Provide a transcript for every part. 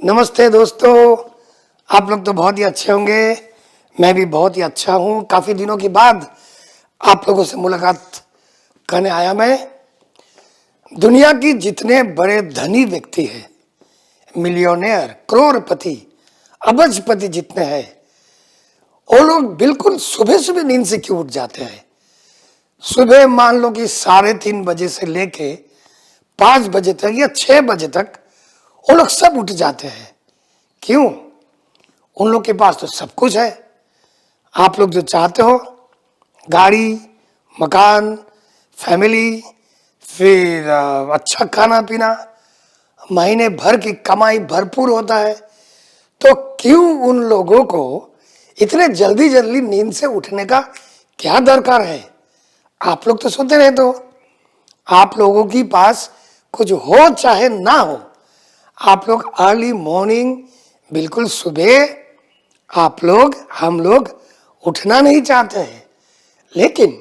नमस्ते दोस्तों, आप लोग तो बहुत ही अच्छे होंगे। मैं भी बहुत ही अच्छा हूँ। काफ़ी दिनों के बाद आप लोगों से मुलाकात करने आया मैं। दुनिया की जितने बड़े धनी व्यक्ति हैं, मिलियनेयर, करोड़पति, अरबपति जितने हैं, वो लोग बिल्कुल सुबह सुबह नींद से क्यों उठ जाते हैं? सुबह मान लो कि 3:30 बजे से लेके 5 बजे तक या 6 बजे तक वो लोग सब उठ जाते हैं। क्यों? उन लोग के पास तो सब कुछ है। आप लोग जो चाहते हो, गाड़ी, मकान, फैमिली, फिर अच्छा खाना पीना, महीने भर की कमाई भरपूर होता है। तो क्यों उन लोगों को इतने जल्दी जल्दी नींद से उठने का क्या दरकार है? आप लोग तो सोते रहते हो। आप लोगों के पास कुछ हो चाहे ना हो, आप लोग अर्ली मॉर्निंग, बिल्कुल सुबह हम लोग उठना नहीं चाहते हैं। लेकिन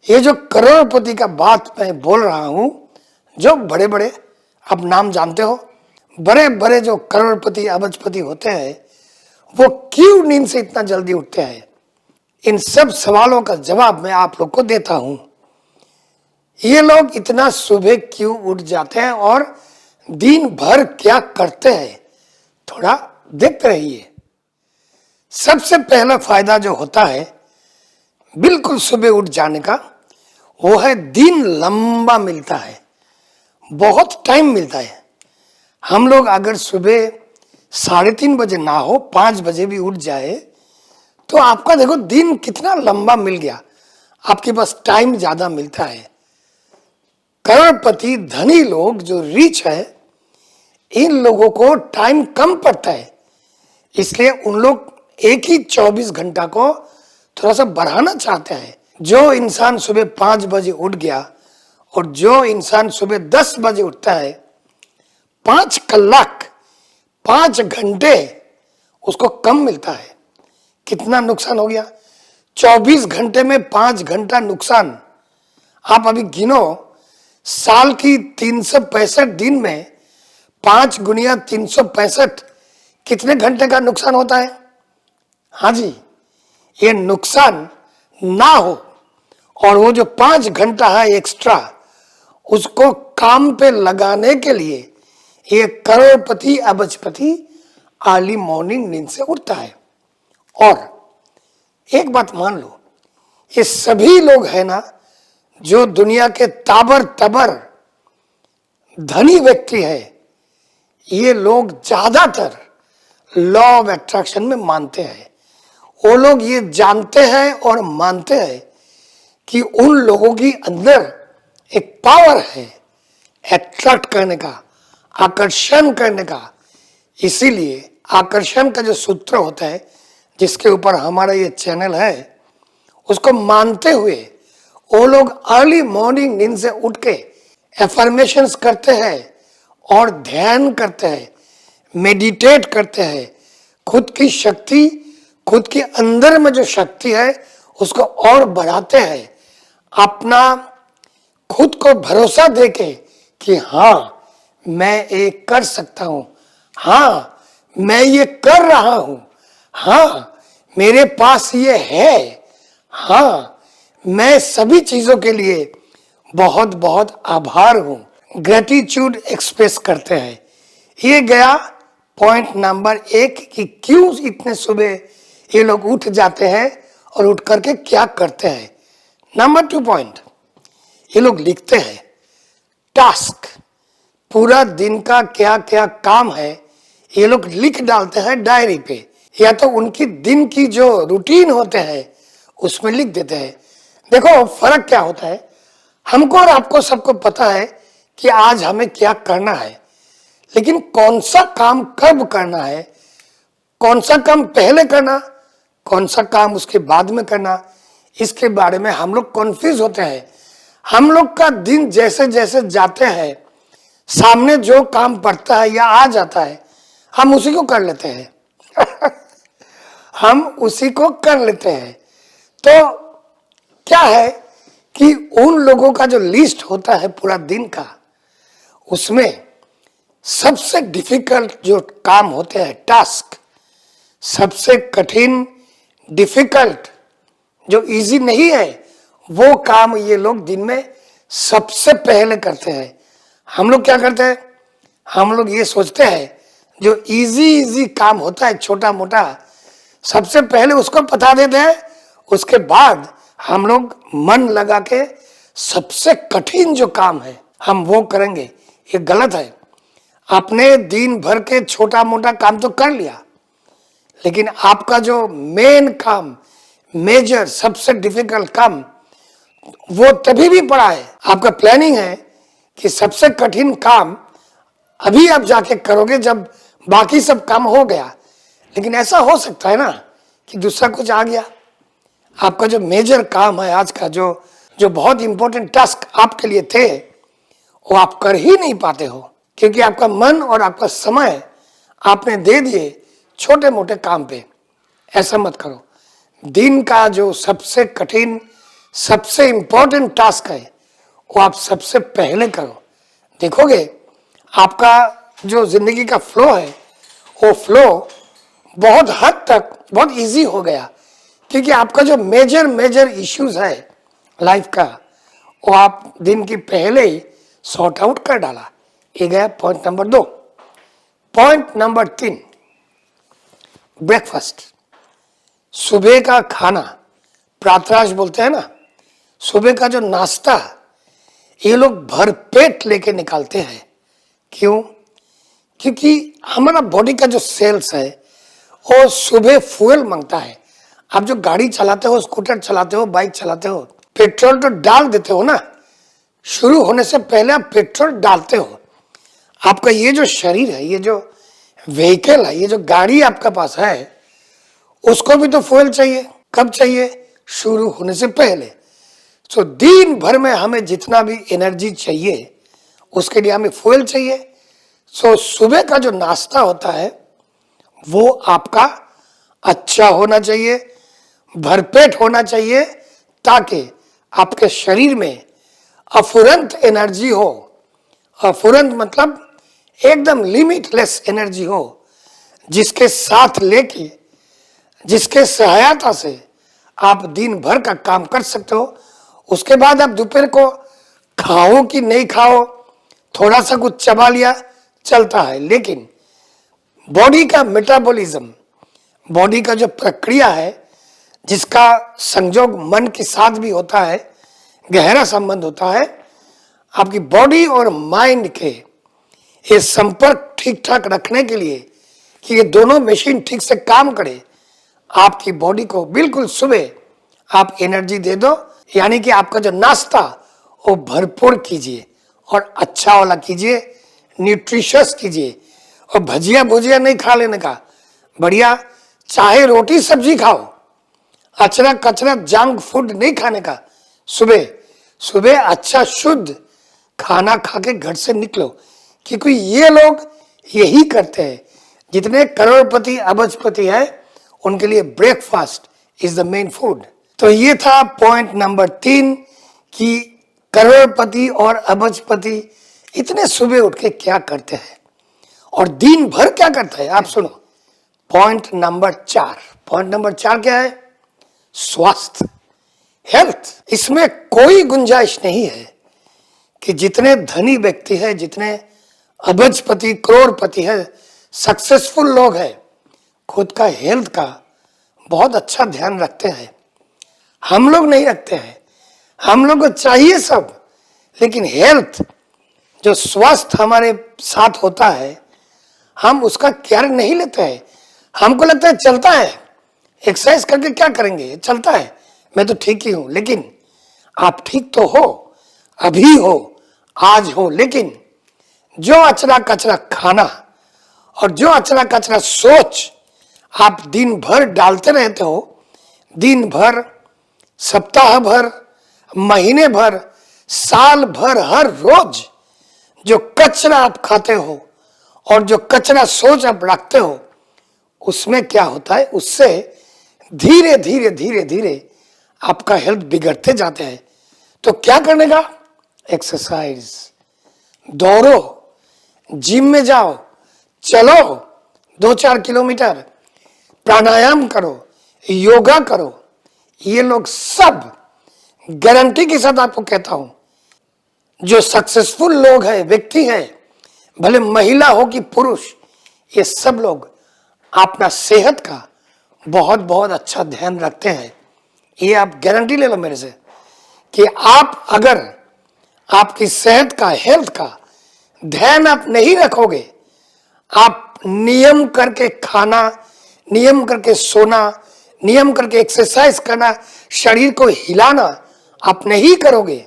ये जो करोड़पति का बात मैं बोल रहा हूं, जो बड़े बड़े, आप नाम जानते हो, बड़े बड़े जो करोड़पति अरबपति होते हैं, वो क्यों नींद से इतना जल्दी उठते हैं? इन सब सवालों का जवाब मैं आप लोग को देता हूं। ये लोग इतना सुबह क्यों उठ जाते हैं और दिन भर क्या करते हैं, थोड़ा देखते रहिए। सबसे पहला फायदा जो होता है बिल्कुल सुबह उठ जाने का, वो है दिन लंबा मिलता है, बहुत टाइम मिलता है। हम लोग अगर सुबह 3:30 बजे ना हो, 5 बजे भी उठ जाए, तो आपका देखो दिन कितना लंबा मिल गया, आपके पास टाइम ज्यादा मिलता है। करोड़पति धनी लोग जो रिच है, इन लोगों को टाइम कम पड़ता है, इसलिए उन लोग एक ही 24 घंटा को थोड़ा सा बढ़ाना चाहते हैं। जो इंसान सुबह 5 बजे उठ गया और जो इंसान सुबह 10 बजे उठता है, 5 कलाक, 5 घंटे उसको कम मिलता है। कितना नुकसान हो गया? 24 घंटे में 5 घंटा नुकसान। आप अभी गिनो, साल की 365 दिन में 5 गुनिया 365 कितने घंटे का नुकसान होता है? हाँ जी, ये नुकसान ना हो और वो जो 5 घंटा है एक्स्ट्रा, उसको काम पे लगाने के लिए ये करोड़पति अरबपति अर्ली मॉर्निंग नींद से उठता है। और एक बात मान लो, ये सभी लोग हैं ना, जो दुनिया के ताबर तबर धनी व्यक्ति है, ये लोग ज्यादातर लॉ ऑफ अट्रैक्शन में मानते हैं। वो लोग ये जानते हैं और मानते हैं कि उन लोगों की अंदर एक पावर है अट्रैक्ट करने का, आकर्षण करने का। इसीलिए आकर्षण का जो सूत्र होता है, जिसके ऊपर हमारा ये चैनल है, उसको मानते हुए वो लोग अर्ली मॉर्निंग नींद से उठ के एफर्मेशंस करते हैं और ध्यान करते हैं, मेडिटेट करते हैं, खुद की शक्ति, खुद के अंदर में जो शक्ति है उसको और बढ़ाते हैं, अपना खुद को भरोसा देके कि हाँ मैं ये कर सकता हूं, हाँ मैं ये कर रहा हूं, हाँ मेरे पास ये है, हाँ मैं सभी चीजों के लिए बहुत बहुत आभार हूं। ग्रेटिट्यूड एक्सप्रेस करते हैं। ये गया पॉइंट नंबर 1 कि क्यों इतने सुबह ये लोग उठ जाते हैं और उठ करके क्या करते हैं। नंबर 2 पॉइंट, ये लोग लिखते हैं टास्क, पूरा दिन का क्या क्या काम है ये लोग लिख डालते हैं डायरी पे, या तो उनकी दिन की जो रूटीन होते हैं उसमें लिख देते हैं। देखो फर्क क्या होता है, हमको और आपको सबको पता है कि आज हमें क्या करना है, लेकिन कौन सा काम कब करना है, कौन सा काम पहले करना, कौन सा काम उसके बाद में करना, इसके बारे में हम लोग कॉन्फ्यूज होते हैं। हम लोग का दिन जैसे जैसे जाते हैं, सामने जो काम पड़ता है या आ जाता है, हम उसी को कर लेते हैं हम उसी को कर लेते हैं। तो क्या है कि उन लोगों का जो लिस्ट होता है पूरा दिन का, उसमें सबसे डिफिकल्ट जो काम होते हैं, टास्क, सबसे कठिन, डिफिकल्ट, जो इजी नहीं है, वो काम ये लोग दिन में सबसे पहले करते हैं। हम लोग क्या करते हैं? हम लोग ये सोचते हैं जो इजी इजी काम होता है, छोटा मोटा, सबसे पहले उसको बता देते हैं, उसके बाद हम लोग मन लगा के सबसे कठिन जो काम है हम वो करेंगे। ये गलत है। आपने दिन भर के छोटा मोटा काम तो कर लिया, लेकिन आपका जो मेन काम, मेजर, सबसे डिफिकल्ट काम, वो तभी भी पड़ा है। आपका प्लानिंग है कि सबसे कठिन काम अभी आप जाके करोगे जब बाकी सब काम हो गया। लेकिन ऐसा हो सकता है ना कि दूसरा कुछ आ गया, आपका जो मेजर काम है आज का, जो जो बहुत इंपॉर्टेंट टास्क आपके लिए थे, वो आप कर ही नहीं पाते हो, क्योंकि आपका मन और आपका समय आपने दे दिए छोटे मोटे काम पे। ऐसा मत करो। दिन का जो सबसे कठिन, सबसे इंपॉर्टेंट टास्क है, वो आप सबसे पहले करो। देखोगे आपका जो जिंदगी का फ्लो है, वो फ्लो बहुत हद तक बहुत इजी हो गया, क्योंकि आपका जो मेजर मेजर इश्यूज है लाइफ का, वो आप दिन की पहले ही सॉर्ट आउट कर डाला। ये गया point number 2। Point number 3, breakfast, सुबह का खाना, प्रातराश बोलते हैं ना, सुबह का जो नाश्ता, ये लोग भरपेट लेके निकालते हैं। क्यों? क्योंकि हमारा बॉडी का जो सेल्स है वो सुबह फ्यूल मांगता है। आप जो गाड़ी चलाते हो, स्कूटर चलाते हो, बाइक चलाते हो, पेट्रोल तो डाल देते हो ना, शुरू होने से पहले आप पेट्रोल डालते हो। आपका ये जो शरीर है, ये जो व्हीकल है, ये जो गाड़ी आपका पास है, उसको भी तो फ्यूल चाहिए। कब चाहिए? शुरू होने से पहले। तो दिन भर में हमें जितना भी एनर्जी चाहिए, उसके लिए हमें फ्यूल चाहिए। सो सुबह का जो नाश्ता होता है वो आपका अच्छा होना चाहिए, भरपेट होना चाहिए, ताकि आपके शरीर में अफुरंत एनर्जी हो। अफुरंत मतलब एकदम लिमिटलेस एनर्जी हो, जिसके साथ लेके, जिसके सहायता से आप दिन भर का काम कर सकते हो। उसके बाद आप दोपहर को खाओ कि नहीं खाओ, थोड़ा सा कुछ चबा लिया, चलता है। लेकिन बॉडी का मेटाबॉलिज्म, बॉडी का जो प्रक्रिया है, जिसका संयोग मन के साथ भी होता है, गहरा संबंध होता है, आपकी बॉडी और माइंड के ये संपर्क ठीक ठाक रखने के लिए, कि ये दोनों मशीन ठीक से काम करे, आपकी बॉडी को बिल्कुल सुबह आप एनर्जी दे दो। यानी कि आपका जो नाश्ता वो भरपूर कीजिए और अच्छा वाला कीजिए, न्यूट्रिशियस कीजिए। और भजिया भुजिया नहीं खा लेने का, बढ़िया चाहे रोटी सब्जी खाओ, अचरा कचरा जंक फूड नहीं खाने का। सुबह सुबह अच्छा शुद्ध खाना खा के घर से निकलो, क्योंकि ये लोग यही करते हैं। जितने करोड़पति अबजपति है, उनके लिए breakfast is the main food. तो ये था पॉइंट नंबर 3 कि करोड़पति और अबजपति इतने सुबह उठ के क्या करते हैं और दिन भर क्या करते हैं, आप सुनो। पॉइंट नंबर 4, पॉइंट नंबर 4 क्या है? स्वास्थ्य, हेल्थ। इसमें कोई गुंजाइश नहीं है कि जितने धनी व्यक्ति है, जितने अबजपति, करोड़पति है, सक्सेसफुल लोग हैं, खुद का हेल्थ का बहुत अच्छा ध्यान रखते हैं। हम लोग नहीं रखते हैं। हम लोग को चाहिए सब, लेकिन हेल्थ, जो स्वास्थ्य हमारे साथ होता है, हम उसका केयर नहीं लेते हैं। हमको लगता है चलता है, एक्सरसाइज करके क्या करेंगे, चलता है, मैं तो ठीक ही हूं। लेकिन आप ठीक तो हो, अभी हो, आज हो, लेकिन जो अचरा कचरा खाना और जो अचरा कचरा सोच आप दिन भर डालते रहते हो, दिन भर, सप्ताह भर, महीने भर, साल भर, हर रोज जो कचरा आप खाते हो और जो कचरा सोच आप रखते हो, उसमें क्या होता है, उससे धीरे धीरे धीरे धीरे आपका हेल्थ बिगड़ते जाते हैं। तो क्या करने का? एक्सरसाइज, दौड़ो, जिम में जाओ, चलो 2-4 किलोमीटर, प्राणायाम करो, योगा करो। ये लोग सब गारंटी के साथ आपको कहता हूं, जो सक्सेसफुल लोग हैं, व्यक्ति हैं, भले महिला हो कि पुरुष, ये सब लोग अपना सेहत का बहुत बहुत अच्छा ध्यान रखते हैं। ये आप गारंटी ले लो मेरे से कि आप अगर आपकी सेहत का, हेल्थ का ध्यान आप नहीं रखोगे, आप नियम करके खाना, नियम करके सोना, नियम करके एक्सरसाइज करना, शरीर को हिलाना आप नहीं करोगे,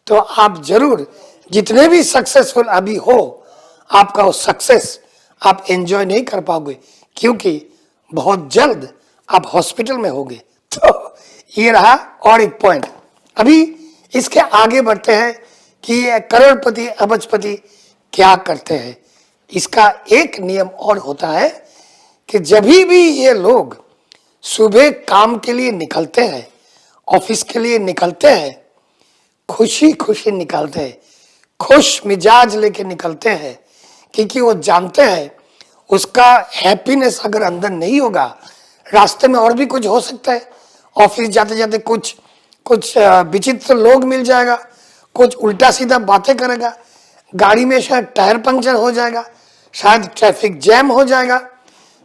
तो आप जरूर जितने भी सक्सेसफुल अभी हो, आपका वो सक्सेस आप एंजॉय नहीं कर पाओगे, क्योंकि बहुत जल्द आप हॉस्पिटल में होगे। तो ये रहा और एक पॉइंट। अभी इसके आगे बढ़ते हैं कि ये करोड़पति, अबजपति क्या करते हैं। इसका एक नियम और होता है कि जब भी ये लोग सुबह काम के लिए निकलते हैं, ऑफिस के लिए निकलते हैं, खुशी खुशी निकलते हैं, खुश मिजाज लेके निकलते हैं, क्योंकि वो जानते हैं उसका हैप्पीनेस अगर अंदर नहीं होगा, रास्ते में और भी कुछ हो सकता है। ऑफिस जाते जाते कुछ विचित्र लोग मिल जाएगा, कुछ उल्टा सीधा बातें करेगा, गाड़ी में शायद टायर पंक्चर हो जाएगा, शायद ट्रैफिक जैम हो जाएगा,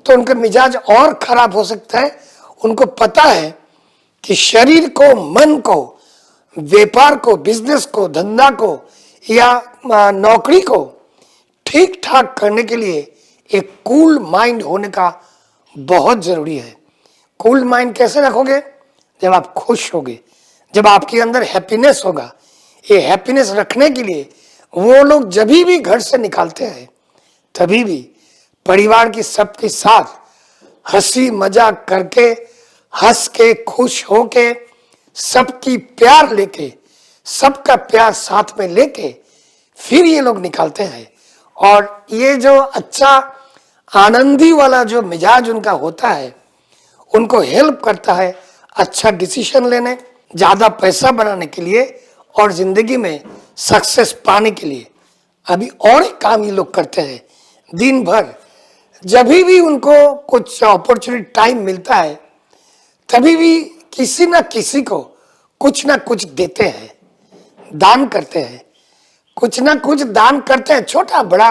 तो उनका मिजाज और खराब हो सकता है। उनको पता है कि शरीर को, मन को, व्यापार को, बिजनेस को, धंधा को या नौकरी को ठीक ठाक करने के लिए एक कूल माइंड होने का बहुत जरूरी है। कूल माइंड कैसे रखोगे? जब आप खुश होगे, जब आपके अंदर हैप्पीनेस होगा। ये हैप्पीनेस रखने के लिए वो लोग जब भी घर से निकलते हैं, तभी भी परिवार की सबके साथ हंसी मजाक करके, हंस के, खुश होके, सबकी प्यार लेके, सबका प्यार साथ में लेके फिर ये लोग निकलते हैं। और ये जो अच्छा आनंदी वाला जो मिजाज उनका होता है, उनको हेल्प करता है अच्छा डिसीजन लेने, ज्यादा पैसा बनाने के लिए और जिंदगी में सक्सेस पाने के लिए। अभी और एक काम ये लोग करते हैं, दिन भर जब भी उनको कुछ अपॉर्चुनिटी टाइम मिलता है, तभी भी किसी ना किसी को कुछ ना कुछ देते हैं, दान करते हैं, कुछ ना कुछ दान करते हैं, छोटा बड़ा,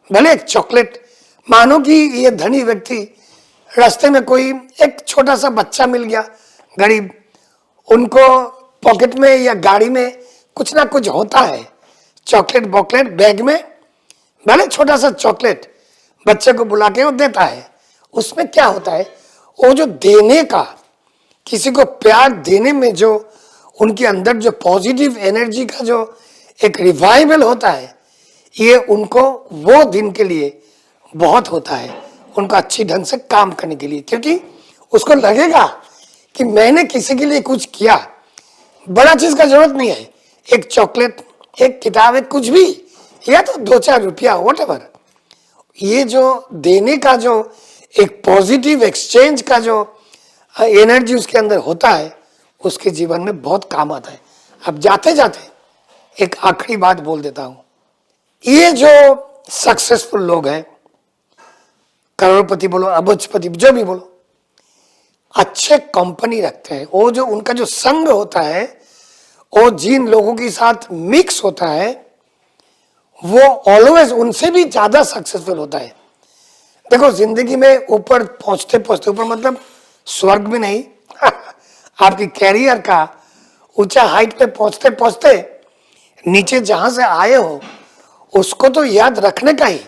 भले एक चॉकलेट। मानो कि ये धनी व्यक्ति, रास्ते में कोई एक छोटा सा बच्चा मिल गया गरीब, उनको पॉकेट में या गाड़ी में कुछ ना कुछ होता है, चॉकलेट बॉकलेट बैग में, भले छोटा सा चॉकलेट बच्चे को बुला के वो देता है। उसमें क्या होता है, वो जो देने का, किसी को प्यार देने में जो उनके अंदर जो पॉजिटिव एनर्जी का जो एक रिवाइवल होता है, ये उनको वो दिन के लिए बहुत होता है, उनका अच्छी ढंग से काम करने के लिए। क्योंकि उसको लगेगा कि मैंने किसी के लिए कुछ किया, बड़ा चीज का जरूरत नहीं है, एक चॉकलेट, एक किताब, एक कुछ भी, या तो 2-4 रुपया, व्हाटएवर। ये जो देने का जो एक पॉजिटिव एक्सचेंज का जो एनर्जी उसके अंदर होता है, उसके जीवन में बहुत काम आता है। अब जाते जाते एक आखिरी बात बोल देता हूं। ये जो सक्सेसफुल लोग हैं, करोड़पति बोलो, अबजपति, जो भी बोलो, अच्छे कंपनी रखते हैं। वो जो उनका जो संग होता है, वो जिन लोगों के साथ मिक्स होता है, वो ऑलवेज उनसे भी ज्यादा सक्सेसफुल होता है। देखो, जिंदगी में ऊपर पहुंचते पहुंचते, ऊपर मतलब स्वर्ग में नहीं आपकी कैरियर का ऊंचा हाइट पे पहुंचते पहुंचते नीचे जहां से आए हो उसको तो याद रखने का ही,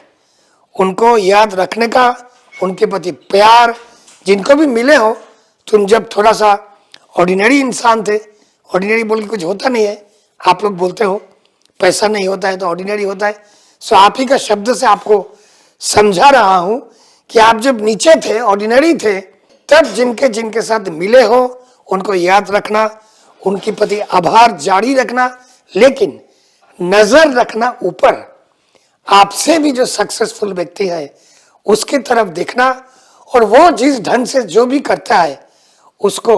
उनको याद रखने का, उनके प्रति प्यार, जिनको भी मिले हो। तुम जब थोड़ा सा ऑर्डिनरी इंसान थे, ऑर्डिनरी बोल के कुछ होता नहीं है, आप लोग बोलते हो पैसा नहीं होता है तो ऑर्डिनरी होता है। सो आप ही का शब्द से आपको समझा रहा हूं कि आप जब नीचे थे, ऑर्डिनरी थे, तब जिनके जिनके साथ मिले हो उनको याद रखना, उनके प्रति आभार जारी रखना, लेकिन नजर रखना ऊपर, आपसे भी जो सक्सेसफुल व्यक्ति है उसकी तरफ देखना, और वो जिस ढंग से जो भी करता है उसको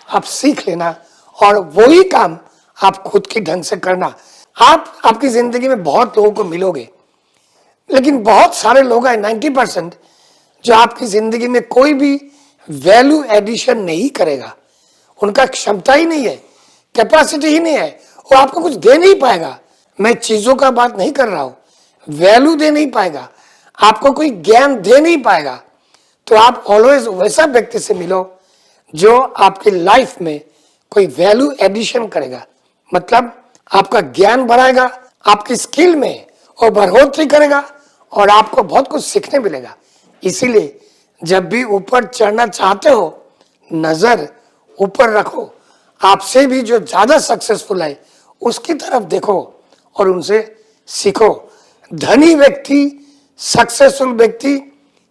आप सीख लेना, और वही काम आप खुद के ढंग से करना। आप आपकी जिंदगी में बहुत लोगों को मिलोगे, लेकिन बहुत सारे लोग हैं 90% जो आपकी जिंदगी में कोई भी वैल्यू एडिशन नहीं करेगा, उनका क्षमता ही नहीं है, कैपेसिटी ही नहीं है, वो आपको कुछ दे नहीं पाएगा। मैं चीजों का बात नहीं कर रहा हूं, वैल्यू दे नहीं पाएगा, आपको कोई ज्ञान दे नहीं पाएगा। तो आप ऑलवेज वैसा व्यक्ति से मिलो जो आपकी लाइफ में कोई वैल्यू एडिशन करेगा, मतलब आपका ज्ञान बढ़ाएगा, आपकी स्किल में और बढ़ोतरी करेगा और आपको बहुत कुछ सीखने मिलेगा। इसीलिए जब भी ऊपर चढ़ना चाहते हो, नजर ऊपर रखो, आपसे भी जो ज्यादा सक्सेसफुल है उसकी तरफ देखो और उनसे सीखो। धनी व्यक्ति, सक्सेसफुल व्यक्ति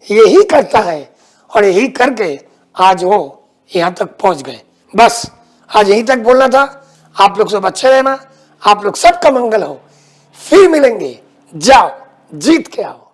यही करता है और यही करके आज वो यहां तक पहुंच गए। बस आज यहीं तक बोलना था। आप लोग सब अच्छे रहना, आप लोग सबका मंगल हो। फिर मिलेंगे, जाओ जीत के आओ।